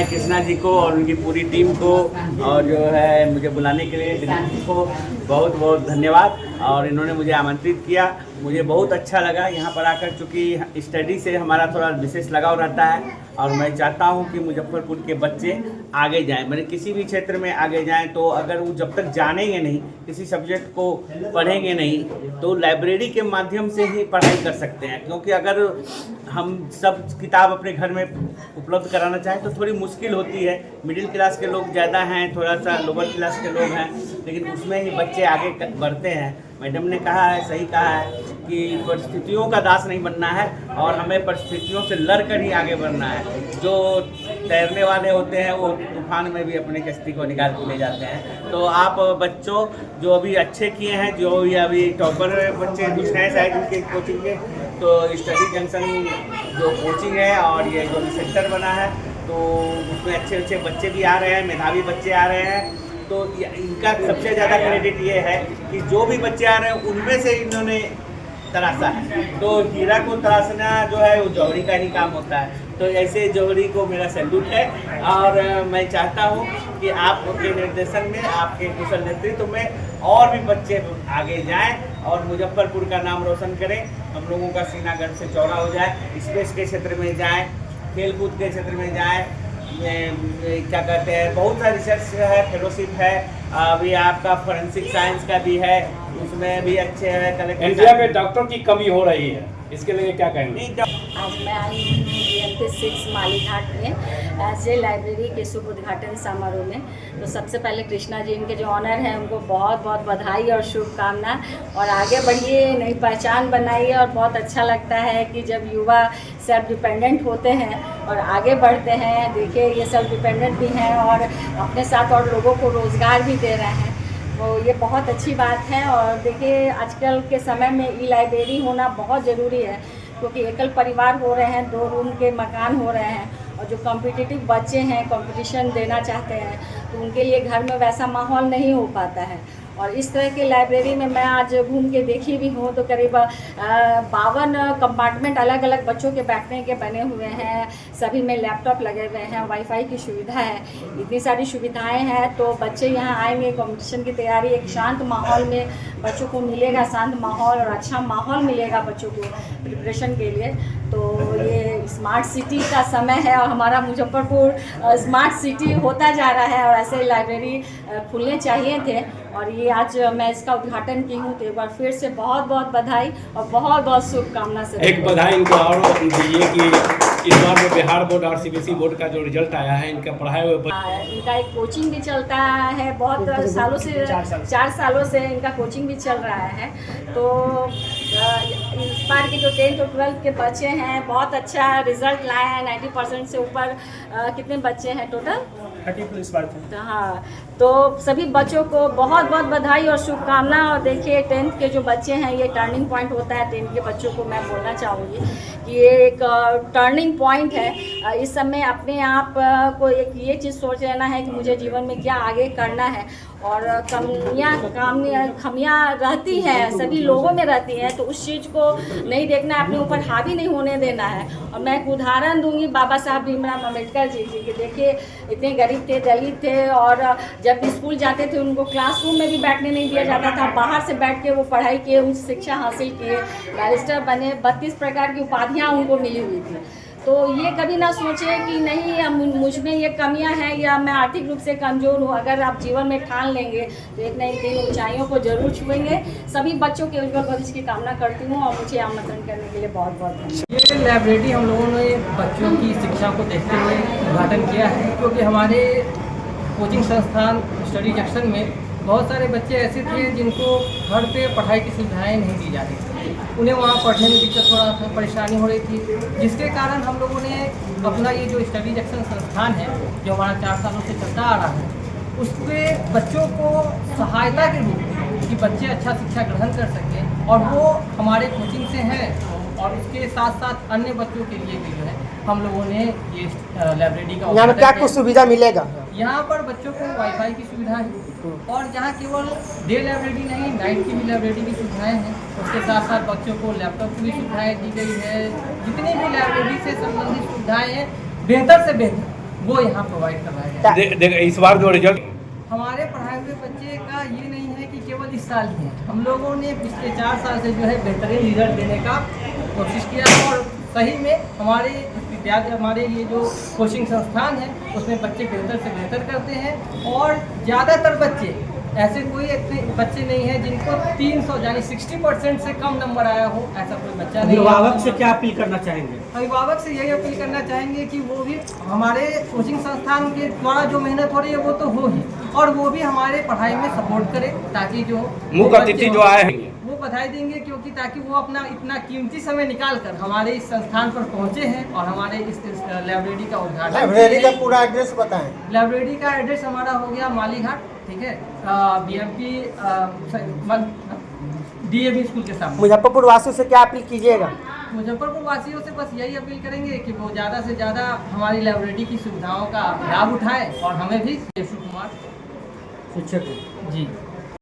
कृष्णा जी को और उनकी पूरी टीम को और जो है मुझे बुलाने के लिए दिलीप जी को बहुत बहुत धन्यवाद। और इन्होंने मुझे आमंत्रित किया, मुझे बहुत अच्छा लगा यहाँ पर आकर, चूँकि स्टडी से हमारा थोड़ा विशेष लगाव रहता है और मैं चाहता हूँ कि मुजफ्फरपुर के बच्चे आगे जाएं, मैंने किसी भी क्षेत्र में आगे जाएं। तो अगर वो जब तक जानेंगे नहीं, किसी सब्जेक्ट को पढ़ेंगे नहीं, तो लाइब्रेरी के माध्यम से ही पढ़ाई कर सकते हैं। क्योंकि अगर हम सब किताब अपने घर में उपलब्ध कराना चाहें तो थोड़ी मुश्किल होती है। मिडिल क्लास के लोग ज़्यादा हैं, थोड़ा सा लोअर क्लास के लोग हैं, लेकिन उसमें ही बच्चे आगे बढ़ते हैं। मैडम ने कहा है, सही कहा है कि परिस्थितियों का दास नहीं बनना है और हमें परिस्थितियों से लड़कर ही आगे बढ़ना है। जो तैरने वाले होते हैं वो तूफान में भी अपनी कश्ती को निकाल के ले जाते हैं। तो आप बच्चों जो अभी अच्छे किए हैं, जो भी अभी टॉपर बच्चे कुछ हैं शायद उनके कोचिंग के, तो स्टडी जंक्शन जो कोचिंग है और ये जो सेंटर बना है, तो उसमें अच्छे अच्छे बच्चे भी आ रहे हैं, मेधावी बच्चे आ रहे हैं। तो इनका सबसे ज़्यादा क्रेडिट ये है कि जो भी बच्चे आ रहे हैं उनमें से इन्होंने तराशा है। तो हीरा को तराशना जो है वो जौहरी का ही काम होता है। तो ऐसे जौहरी को मेरा सैल्यूट है और मैं चाहता हूँ कि आपके निर्देशन में, आपके कुशल नेतृत्व में और भी बच्चे आगे जाएं और मुजफ्फरपुर का नाम रोशन करें। हम लोगों का सीना गर्व से चौड़ा हो जाए, स्पेस के क्षेत्र में जाएं, खेलकूद के क्षेत्र में जाएं, क्या कहते हैं, बहुत सारा रिसर्च है, फेलोशिप है, अभी आपका फोरेंसिक साइंस का भी है, उसमें भी अच्छे है। कलेक्टर इंडिया में डॉक्टर की कमी हो रही है, इसके लिए क्या कहेंगे? आज मैं आई हूँ BMP-6 मालीघाट में एज ए लाइब्रेरी के शुभ उद्घाटन समारोह में। तो सबसे पहले कृष्णा जी, इनके जो ऑनर हैं, उनको बहुत बहुत बधाई और शुभकामना। और आगे बढ़िए, नई पहचान बनाइए। और बहुत अच्छा लगता है कि जब युवा सेल्फ डिपेंडेंट होते हैं और आगे बढ़ते हैं, देखिए ये सेल्फ डिपेंडेंट भी हैं और अपने साथ और लोगों को रोज़गार भी दे रहे हैं, तो ये बहुत अच्छी बात है। और देखिए आजकल के समय में ई लाइब्रेरी होना बहुत ज़रूरी है, क्योंकि एकल परिवार हो रहे हैं, 2 रूम के मकान हो रहे हैं, और जो कॉम्पिटिटिव बच्चे हैं, कंपटीशन देना चाहते हैं, तो उनके लिए घर में वैसा माहौल नहीं हो पाता है। और इस तरह की लाइब्रेरी में मैं आज घूम के देखी भी हूँ, तो करीब 52 कंपार्टमेंट अलग अलग बच्चों के बैठने के बने हुए हैं। सभी में लैपटॉप लगे हुए हैं, वाईफाई की सुविधा है, इतनी सारी सुविधाएं हैं। तो बच्चे यहाँ आएंगे, कंपटीशन की तैयारी, एक शांत माहौल में बच्चों को मिलेगा, शांत माहौल और अच्छा माहौल मिलेगा बच्चों को प्रिपरेशन के लिए। तो ये स्मार्ट सिटी का समय है और हमारा मुजफ्फरपुर स्मार्ट सिटी होता जा रहा है, और ऐसे लाइब्रेरी खुलने चाहिए थे। और ये आज मैं इसका उद्घाटन की हूँ, तो एक बार फिर से बहुत बहुत बधाई और बहुत बहुत शुभकामना से। एक बधाई इनको और दीजिए कि इस बार में बिहार बोर्ड और CBSE बोर्ड का जो रिजल्ट आया है, इनका पढ़ाए हुए इनका एक कोचिंग भी चलता है, बहुत सालों से 4 सालों से इनका कोचिंग भी चल रहा है। तो इस बार के जो 10th और 12th के बच्चे हैं, बहुत अच्छा रिजल्ट लाए हैं, 90% से ऊपर। कितने बच्चे हैं टोटल? 30 इस बार थे। हाँ, तो सभी बच्चों को बहुत बहुत बधाई और शुभकामना। और देखिए 10th के जो बच्चे हैं, ये टर्निंग पॉइंट होता है। 10th के बच्चों को मैं बोलना चाहूँगी कि ये एक टर्निंग पॉइंट है। इस समय अपने आप को एक ये चीज़ सोच लेना है कि मुझे जीवन में क्या आगे करना है। और खामियाँ रहती हैं, सभी लोगों में रहती हैं, तो उस चीज़ को नहीं देखना है, अपने ऊपर हावी नहीं होने देना है। और मैं एक उदाहरण दूंगी बाबा साहब भीमराव अम्बेडकर जी की, कि देखिए इतने गरीब थे, दलित थे, और जब स्कूल जाते थे उनको क्लासरूम में भी बैठने नहीं दिया जाता था, बाहर से बैठ के वो पढ़ाई किए, उच्च शिक्षा हासिल किए, बैरिस्टर बने, 32 प्रकार की उपाधियाँ उनको मिली हुई थी। तो ये कभी ना सोचें कि नहीं मुझ में ये कमियां हैं या मैं आर्थिक रूप से कमज़ोर हूँ। अगर आप जीवन में ठान लेंगे तो एक न एक दिन ऊंचाइयों को जरूर छुएंगे। सभी बच्चों के उज्जवल भविष्य की कामना करती हूँ और मुझे आमंत्रण करने के लिए बहुत बहुत धन्यवाद। ये लाइब्रेरी हम लोगों ने बच्चों की शिक्षा को देखते हुए उद्घाटन किया है, क्योंकि हमारे कोचिंग संस्थान स्टडी जंक्शन में बहुत सारे बच्चे ऐसे थे जिनको घर पे पढ़ाई की सुविधाएँ नहीं दी जाती थी। उन्हें वहाँ पढ़ने में दिक्कत थोड़ा सा परेशानी हो रही थी, जिसके कारण हम लोगों ने अपना ये जो स्टडी जंक्शन संस्थान है, जो हमारा 4 सालों से चलता आ रहा है, उस पर बच्चों को सहायता के रूप में कि बच्चे अच्छा शिक्षा ग्रहण कर सकें, और वो हमारे कोचिंग से हैं। और उसके साथ साथ अन्य बच्चों के लिए भी जो है हम लोगों ने ये लाइब्रेरी का यहाँ क्या कुछ सुविधा मिलेगा? यहाँ पर बच्चों को वाईफाई की सुविधा है, और जहाँ केवल डे लाइब्रेरी नहीं, नाइट की भी लाइब्रेरी की सुविधाएं हैं। उसके साथ साथ बच्चों को लैपटॉप की भी सुविधाएं दी गई है। जितनी भी लाइब्रेरी से संबंधित सुविधाएं हैं, बेहतर से बेहतर वो यहाँ प्रोवाइड करवाया जाए। इस बार जो रिजल्ट हमारे पढ़ाए हुए बच्चे का ये नहीं है कि केवल इस साल ही है, हम लोगों ने पिछले 4 साल से जो है बेहतरीन रिजल्ट देने का कोशिश किया और सही में हमारे विद्यालय, हमारे ये जो कोचिंग संस्थान है उसमें बच्चे बेहतर से बेहतर करते हैं और ज़्यादातर बच्चे ऐसे कोई बच्चे नहीं है जिनको 300 यानी 60% से कम नंबर आया हो, ऐसा कोई बच्चा नहीं। अभिभावक से क्या अपील करना चाहेंगे? अभिभावक से यही अपील करना चाहेंगे कि वो भी हमारे कोचिंग संस्थान के द्वारा जो मेहनत हो रही है वो तो हो ही, और वो भी हमारे पढ़ाई में सपोर्ट करे ताकि जो मुख्य अतिथि जो आए हैं वो बधाई देंगे, क्योंकि ताकि वो अपना इतना कीमती समय निकाल कर हमारे इस संस्थान पर पहुंचे हैं और हमारे इस लाइब्रेरी का उद्घाटन। लाइब्रेरी का पूरा एड्रेस बताएं। लाइब्रेरी का एड्रेस हमारा हो गया माली घाट, ठीक है, BMP DAV स्कूल के सामने। मुजफ्फरपुर वासियों से क्या अपील कीजिएगा? मुजफ्फरपुर वासियों से बस यही अपील करेंगे कि वो ज़्यादा से ज़्यादा हमारी लाइब्रेरी की सुविधाओं का लाभ उठाएं और हमें भी शिव कुमार शिक्षक जी